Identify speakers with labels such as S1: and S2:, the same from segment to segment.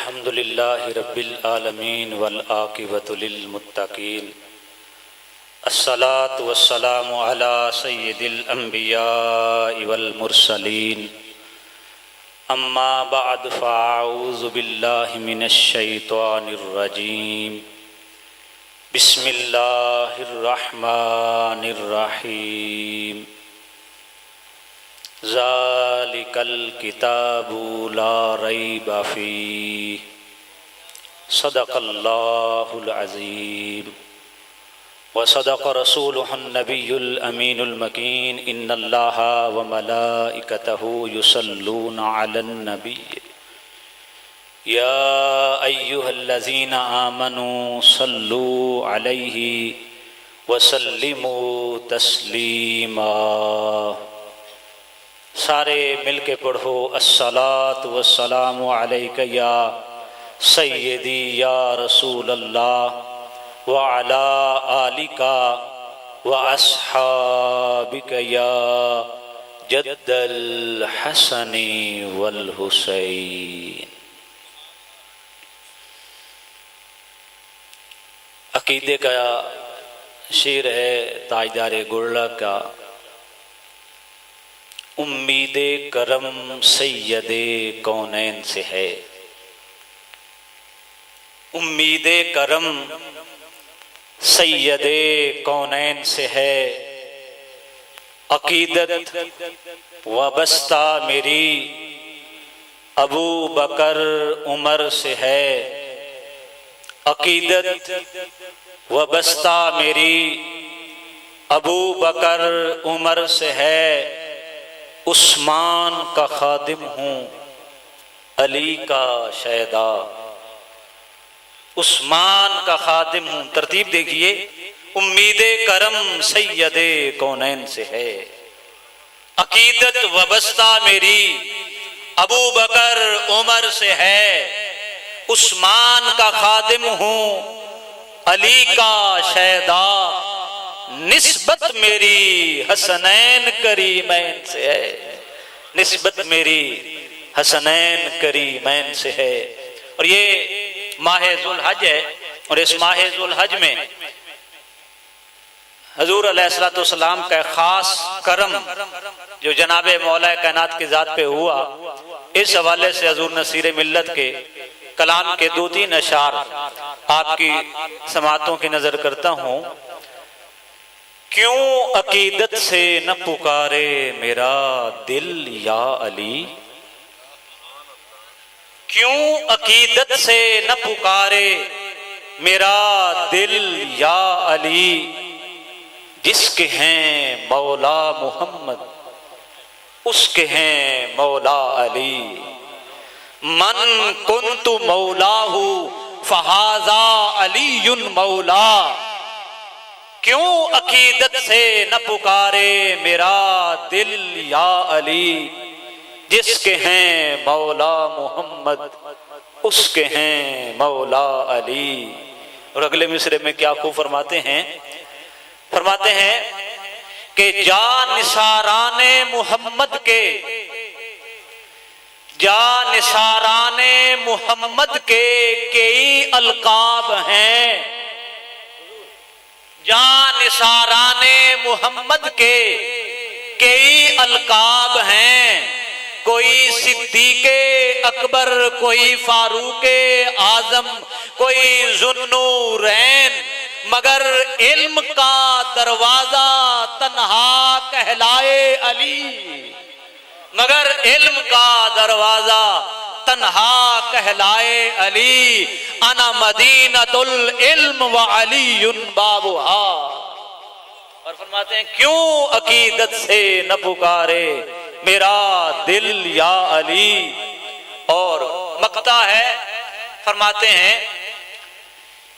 S1: الحمد للہ رب العالمین والعاقبۃ للمتقین الصلاۃ والسلام علی سید الانبیاء والمرسلین اما بعد فاعوذ باللہ من الشیطان الرجیم بسم اللہ الرحمن الرحیم ذالک الکتاب لا ریب فیہ صدق اللہ العظیم وصدق رسولہ النبی الامین المکین ان اللہ وملائکتہ یصلون علی النبی یا ایہا الذین آمنوا صلوا علیہ وسلموا تسلیما۔ سارے مل کے پڑھو الصلاۃ والسلام علیک یا سیدی یا رسول اللہ وعلی آلک واصحابک یا جد الحسن والحسین۔ عقیدے کا شعر ہے تاجدار گڑلک کا، امید کرم سید کونین سے ہے، امید کرم سید کونین سے ہے، عقیدت وابستہ میری ابو بکر عمر سے ہے، عقیدت وابستہ میری ابو بکر عمر سے ہے، عثمان کا خادم ہوں علی کا شیدا، عثمان کا خادم ہوں۔ ترتیب دیکھیے، امید کرم سید کونین سے ہے، عقیدت وابستہ میری ابو بکر عمر سے ہے، عثمان کا خادم ہوں علی کا شیدا، نسبت میری حسنین کریمین سے ہے، نسبت میری حسنین کریمین سے ہے۔ اور یہ ماہ ذوالحج ہے، اور اس ماہ ذوالحج میں حضور علیہ الصلوۃ والسلام کا خاص کرم جو جناب مولا کائنات کی ذات پہ ہوا، اس حوالے سے حضور نصیر ملت کے کلام کے دو تین اشعار آپ کی سماعتوں کی نظر کرتا ہوں۔ کیوں عقیدت سے نہ پکارے میرا دل یا علی، کیوں عقیدت سے نہ پکارے میرا دل یا علی، جس کے ہیں مولا محمد اس کے ہیں مولا علی، من کنت مولاہ فہذا علی مولا، کیوں عقیدت سے نہ پکارے میرا دل یا علی، جس کے ہیں مولا محمد اس کے ہیں مولا علی۔ اور اگلے مصرے میں کیا خوب فرماتے ہیں، فرماتے ہیں کہ جان نثاران محمد کے، جان نثاران محمد کے کئی القاب ہیں، جان نثاران محمد کے کئی القاب ہیں، کوئی صدیق اکبر، کوئی فاروق اعظم، کوئی ذوالنورین، مگر علم کا دروازہ تنہا کہلائے علی، مگر علم کا دروازہ تنہا کہلائے علی، انا مدینۃ العلم وعلی بابھا۔ اور فرماتے ہیں کیوں عقیدت سے نہ پکارے میرا دل یا علی۔ اور مقطع ہے، فرماتے ہیں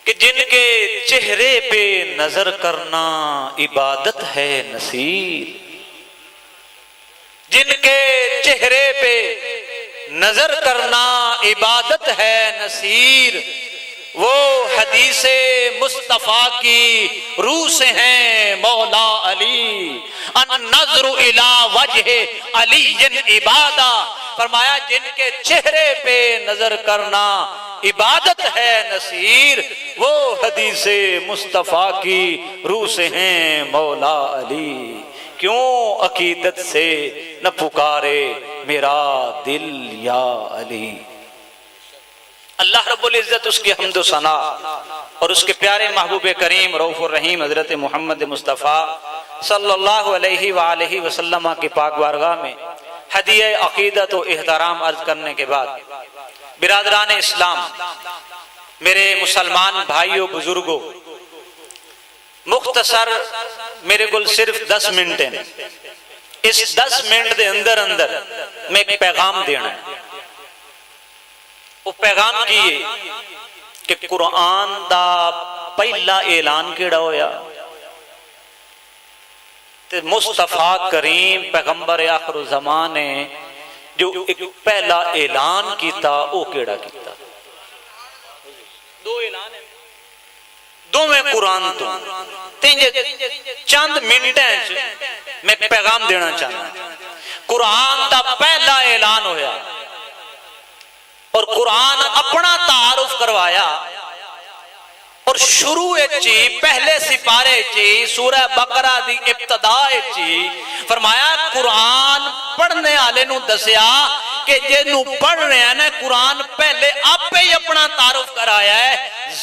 S1: کہ جن کے چہرے پہ نظر کرنا عبادت ہے نصیر، جن کے چہرے پہ نظر کرنا عبادت ہے نصیر، وہ حدیث مصطفیٰ کی روح سے ہیں مولا علی، النظر الی وجہ علی عبادہ، فرمایا جن کے چہرے پہ نظر کرنا عبادت ہے نصیر، وہ حدیث مصطفیٰ کی روح سے ہیں مولا علی۔ کیوں عقیدت سے نہ پکارے میرا دل یا علی۔ اللہ رب العزت اس کی حمد و ثنا اور اس کے پیارے محبوب کریم رؤوف الرحیم حضرت محمد مصطفیٰ صلی اللہ علیہ وآلہ وسلم کی پاک بارگاہ میں ہدیہ عقیدت و احترام عرض کرنے کے بعد، برادران اسلام، میرے مسلمان بھائیوں بزرگوں، مختصر میرے گل صرف 10 منٹ ہیں، اس 10 منٹ دے اندر اندر میں ایک پیغام دینا ہے۔ وہ پیغام کیے کہ قرآن دا پہلا اعلان کیڑا ہویا تے مصطفیٰ کریم پیغمبر آخر الزمان نے جو ایک پہلا اعلان کیتا وہ کیڑا کیتا؟ 2 اعلان ہیں، دو میں قرآن تو چند منٹیں میں پیغام دینا چاہتا۔ قرآن دا پہلا اعلان ہویا اور قرآن اپنا تعارف کروایا، اور شروع چی پہلے سپارے چی سورہ بقرہ دی ابتداء چی فرمایا قرآن پڑھنے والے نو دسیا کہ جنوں پڑھ رہے ہیں قرآن پہلے آپ ہی اپنا تعارف کرایا ہے،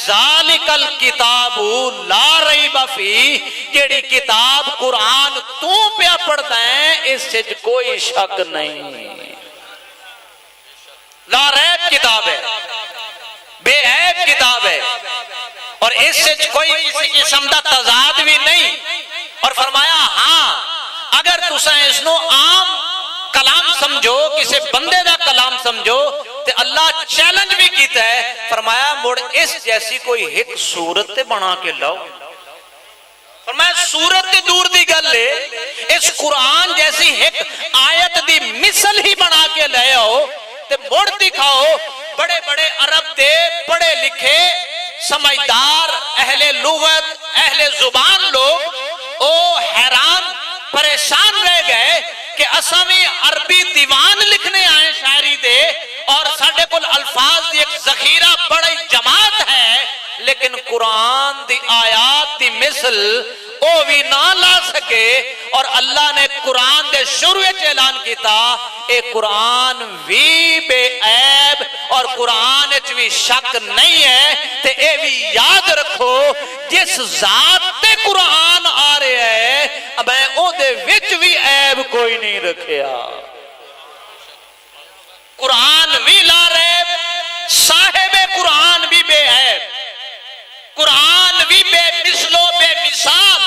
S1: ذالک الکتاب لا ریب فیہ، جیڑی کتاب قرآن تو پہ پڑھتا ہے اس سے کوئی شک نہیں، لا ریب کتاب ہے، بے عیب کتاب ہے، اور اس سے کوئی کسی قسم دا تضاد بھی نہیں۔ اور فرمایا ہاں اگر تساں اس نو عام کلام سمجھو، کسی بندے دا کلام سمجھو تے اللہ چیلنج بھی کیتا ہے، فرمایا مڑ اس جیسی کوئی ایک صورت بنا کے لاؤ۔ فرمایا صورت دور دی گل ہے، اس قرآن جیسی ایک آیت دی مثل ہی بنا کے لے آؤ تے مڑ دکھاؤ۔ بڑے بڑے عرب دے پڑھے لکھے سمجھدار اہل لغت اہل زبان لوگ او حیران پریشان رہ گئے کہ اساں بھی عربی دیوان لکھنے آئے شاعری دے، اور ساڈے کول الفاظ دی ایک ذخیرہ بڑی جماعت ہے، لیکن قرآن دی آیات دی مثل او بھی نہ لا سکے۔ اور اللہ نے قرآن دے شروع اعلان کیتا اے قرآن بھی بے عیب اور قرآن اچ بھی شک نہیں ہے، تے اے بھی یاد رکھو جس ذات تے قرآن آ رہے ہے اب او دے وچ بھی عیب کوئی نہیں رکھیا۔ قرآن بھی لا ریب، صاحب قرآن بھی بے عیب، قرآن بھی بے مثل و بے مثال،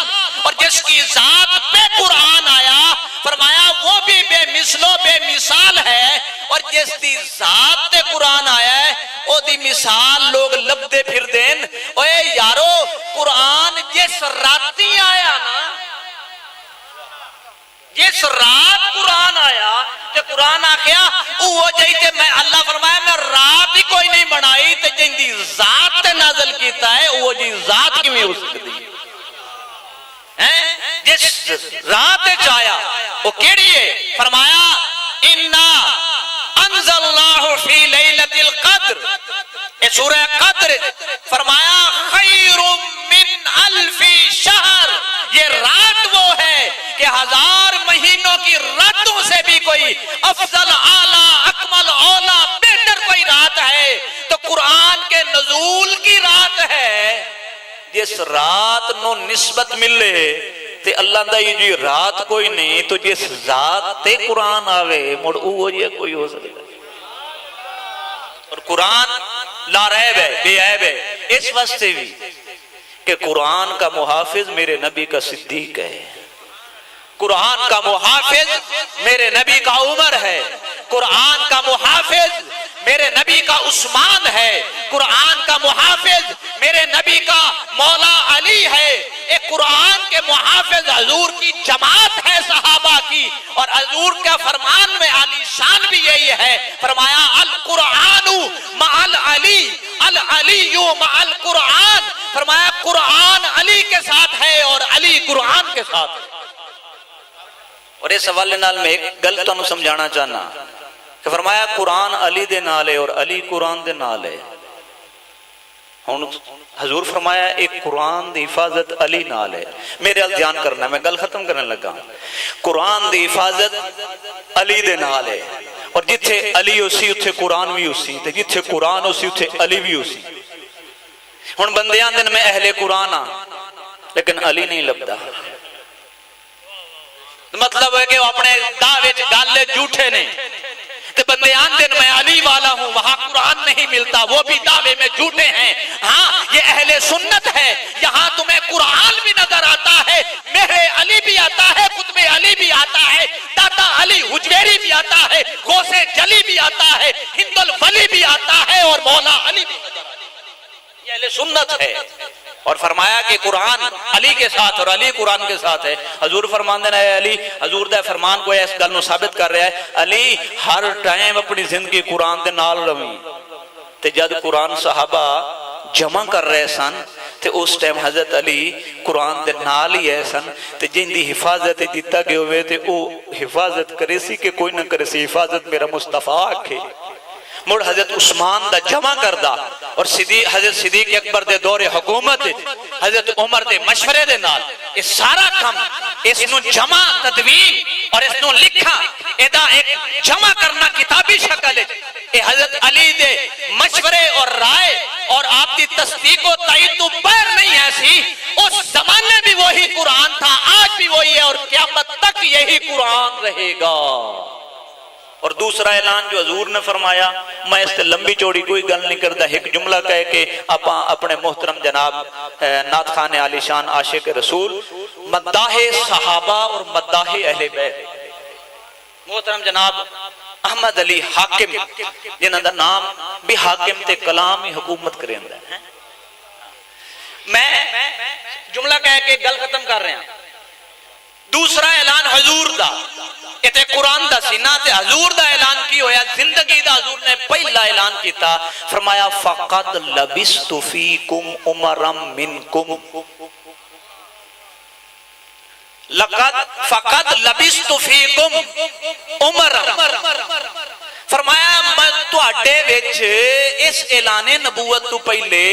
S1: اور جس کی ذات پہ قرآن آیا فرمایا وہ بھی بے مثل و بے مثال ہے، اور جس دی ذات تے قرآن آیا ہے او دی مثال لوگ لبدے پھر دین۔ اوے یارو قرآن جس راتی آیا نا، جس رات قرآن آیا تے قرآن آخیا وہ جائی تے میں اللہ فرمایا میں رات ہی کوئی نہیں بنائی تے جن دی ذات تے نازل کیتا ہے وہ جی ذات کی میں ہو سکتی ہے، جس رات چایا وہ کیڑی ہے؟ فرمایا اِنَّا انزل اللہ فی لیلت القدر، اے سورہ قدر، فرمایا خیر من الف شہر، یہ رات وہ ہے کہ 1000 مہینوں کی راتوں سے بھی کوئی افضل اعلیٰ اکمل اولا بہتر کوئی رات ہے تو قرآن کے نزول کی رات ہے۔ جس رات نو نسبت ملے تے اللہ دا یہ جی رات کوئی نہیں تو جس ذات تے قرآن آوے مڑ وہ یہ کوئی ہو سکتا۔ اور قرآن لا ریب ہے، بے عیب ہے، اس واسطے بھی کہ قرآن کا محافظ میرے نبی کا صدیق ہے، قرآن کا محافظ میرے نبی کا عمر ہے، قرآن کا محافظ میرے نبی کا عثمان ہے، قرآن کا محافظ میرے نبی کا مولا علی ہے، ایک قرآن کے محافظ حضور کی جماعت ہے صحابہ کی، اور حضور کا فرمان میں علی شان بھی یہی ہے، فرمایا القرآن مع العلی العلی مع القرآن، فرمایا قرآن علی کے ساتھ ہے اور علی قرآن کے ساتھ ہے۔ اور اس حوالے نال میں ایک گل تانوں سمجھانا چاہنا کہ فرمایا قرآن علی دے نال ہے اور علی قرآن دے نال ہے۔ ہن حضور فرمایا ایک قرآن دی حفاظت علی نال ہے، میرے ال دھیان کرنا، میں گل ختم کرنے لگا۔ قرآن دی حفاظت علی دے نال ہے، اور جتھے علی اسی اتھے قرآن بھی اسی، تے جتھے قرآن اسی اتھے علی بھی اسی۔ ہن بندیاں دن میں اہل قرآن ہاں لیکن علی نہیں لبدا، مطلب ہے کہ وہ اپنے دعوے گالے جھوٹے نے، کہ بندیان دن میں علی والا ہوں وہاں قرآن نہیں ملتا، وہ بھی دعوے میں جھوٹے ہیں۔ ہاں یہ اہل سنت ہے، یہاں تمہیں قرآن بھی نظر آتا ہے، میرے علی بھی آتا ہے، قطب علی بھی آتا ہے، داتا علی حجویری بھی آتا ہے، غوث جلی بھی آتا ہے، ہند الولی بھی آتا ہے، اور مولا علی بھی نظر آتا ہے۔ یہ اہل سنت ہے۔ اور فرمایا کہ قرآن علی کے ساتھ اور علی قرآن کے ساتھ ہے۔ حضور فرمان دینا ہے علی، حضور دے فرمان کو اس گل نو ثابت کر رہا ہے، علی ہر ٹائم اپنی زندگی قرآن دے نال روی۔ تے جد قرآن صحابہ جمع کر رہے سن تے اس ٹائم حضرت علی قرآن دے نال ہی ہے سن، تے جن دی حفاظت دیتا گئے ہوئے تے او حفاظت کرے سی کہ کوئی نہ کرے سی، حفاظت میرا مصطفیٰ آکھے۔ مڑ حضرت عثمان دا جمع کردہ، اور حضرت صدیق اکبر دے دور حکومت، حضرت عمر دے مشورے دے نال یہ سارا کام، اس نو جمع تدوین اور اس نو لکھا، ایدہ ایک جمع کرنا کتابی شکل ہے۔ یہ حضرت علی دے مشورے اور رائے اور آپ دی تصدیق و تائید تو بیر نہیں ایسی، اس زمانے بھی وہی قرآن تھا، آج بھی وہی ہے، اور قیامت تک یہی قرآن رہے گا۔ اور دوسرا اعلان جو حضور نے فرمایا، میں اس سے لمبی چوڑی کوئی گل نہیں کرتا، ایک جملہ کہے کہ اپنے محترم جناب نعت خان عالی شان عاشق رسول مداح صحابہ اور مداح اہل بیت، محترم جناب احمد علی حاکم جنہاں دا نام بھی حاکم تے کلام ہی حکومت کریں دا ہے۔ میں جملہ کہے کہ گل ختم کر رہے ہیں۔ دوسرا اعلان حضور دا، تے قرآن دا سینہ تے حضور دا اعلان کی ہویا، زندگی دا حضور نے پہلا اعلان کیتا، فرمایا فَقَدْ لَبِسْتُ فِيكُمْ عُمَرًا مِّنْكُمْ، فَقَدْ لَبِسْتُ فِيكُمْ عُمَرًا، فرمایا میں تواڈے وچ اس اعلان نبوت تو پہلے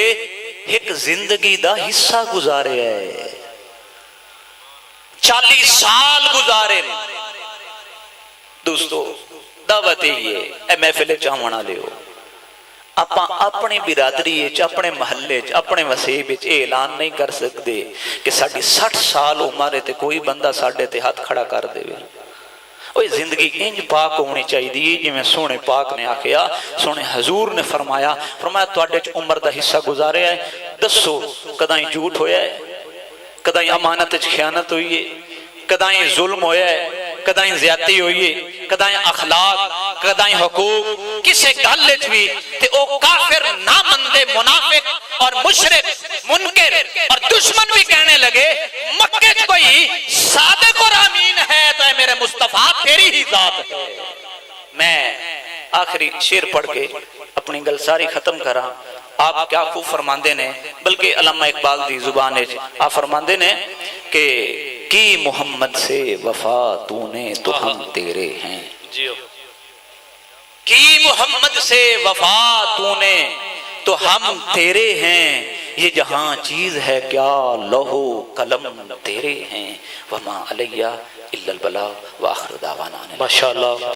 S1: ایک زندگی دا حصہ گزارے ہے، 40 سال گزارے۔ دوستو دعوت یہ اے محفل چاہونا لے ہو، اپنی برادری اپنے محلے اپنے وسیب اعلان نہیں کر سکتے کہ ساڑھی 60 سال عمر تے کوئی بندہ ساڑھے تے ہاتھ کھڑا کر دے۔ وہ زندگی انج پاک ہونی چاہیے جی میں سونے پاک نے آکھیا، سونے حضور نے فرمایا تواڈے چ عمر دا حصہ گزارے ہے، دسو کدائیں جھوٹ ہویا ہے، کدائیں امانت خیانت ہوئی ہے، کدائیں ظلم ہویا ہے، کدائیں زیادتی ہوئی ہے، کدائیں اخلاق، کدائیں حقوق، کسے گالت بھی تے او کافر نامندے منافق اور مشرک منکر اور دشمن بھی کہنے لگے مکہ کوئی صادق اور امین ہے تو اے میرے مصطفیٰ تیری ہی ذات ہے۔ میں آخری شعر پڑھ کے اپنی گل ساری ختم کرا۔ آپ کیا خوب فرماندے نے، بلکہ علامہ اقبال دی زبان ہے، آپ فرماندے نے کہ کی محمد سے وفا تو نے تو ہم تیرے ہیں، کی محمد سے وفا تو نے تو ہم تیرے ہیں، یہ جہاں چیز ہے کیا لوح قلم تیرے ہیں، وما علیہ الا البلاغ وآخر دعوانا۔ ماشاءاللہ۔